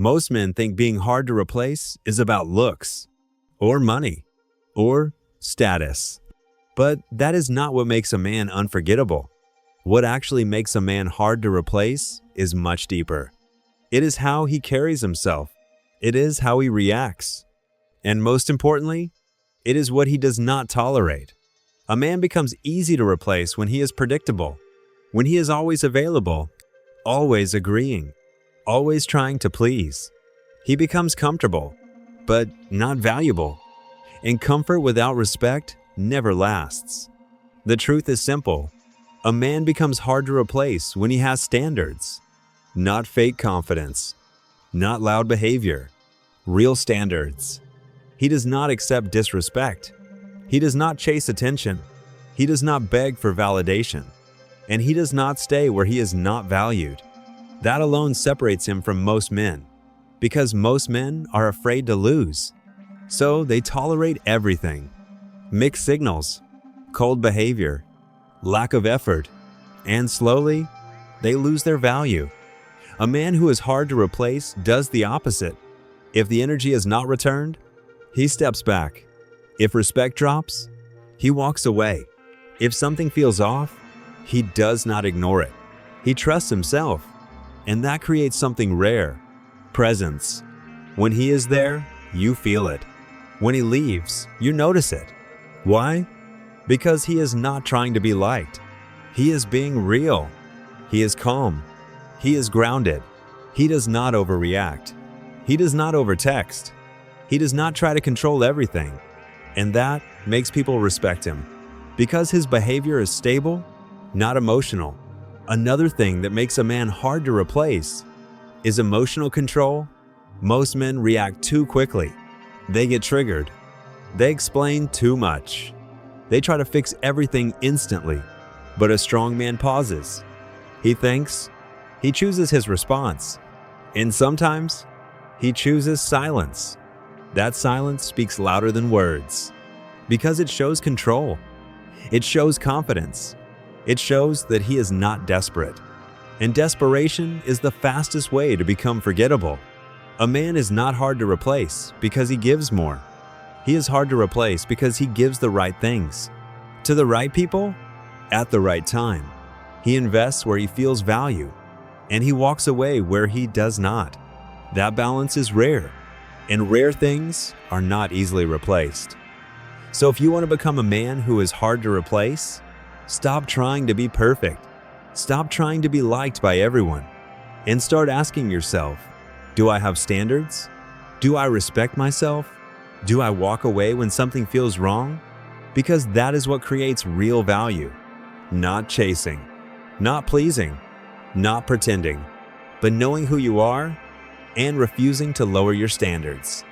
Most men think being hard to replace is about looks, or money, or status. But that is not what makes a man unforgettable. What actually makes a man hard to replace is much deeper. It is how he carries himself. It is how he reacts. And most importantly, it is what he does not tolerate. A man becomes easy to replace when he is predictable, when he is always available, always agreeing, always trying to please. He becomes comfortable, but not valuable. And comfort without respect never lasts. The truth is simple. A man becomes hard to replace when he has standards. Not fake confidence, not loud behavior, real standards. He does not accept disrespect. He does not chase attention. He does not beg for validation. And he does not stay where he is not valued. That alone separates him from most men, because most men are afraid to lose. So they tolerate everything. Mixed signals, cold behavior, lack of effort, and slowly, they lose their value. A man who is hard to replace does the opposite. If the energy is not returned, he steps back. If respect drops, he walks away. If something feels off, he does not ignore it. He trusts himself, and that creates something rare: presence. When he is there, you feel it. When he leaves, you notice it. Why? Because he is not trying to be liked. He is being real. He is calm. He is grounded. He does not overreact. He does not overtext. He does not try to control everything. And that makes people respect him, because his behavior is stable, not emotional. Another thing that makes a man hard to replace is emotional control. Most men react too quickly. They get triggered. They explain too much. They try to fix everything instantly. But a strong man pauses. He thinks. He chooses his response. And sometimes, he chooses silence. That silence speaks louder than words, because it shows control. It shows confidence. It shows that he is not desperate. And desperation is the fastest way to become forgettable. A man is not hard to replace because he gives more. He is hard to replace because he gives the right things to the right people at the right time. He invests where he feels value, and he walks away where he does not. That balance is rare, and rare things are not easily replaced. So if you want to become a man who is hard to replace, stop trying to be perfect. Stop trying to be liked by everyone, and start asking yourself, do I have standards? Do I respect myself? Do I walk away when something feels wrong? Because that is what creates real value. Not chasing, not pleasing, not pretending, but knowing who you are and refusing to lower your standards.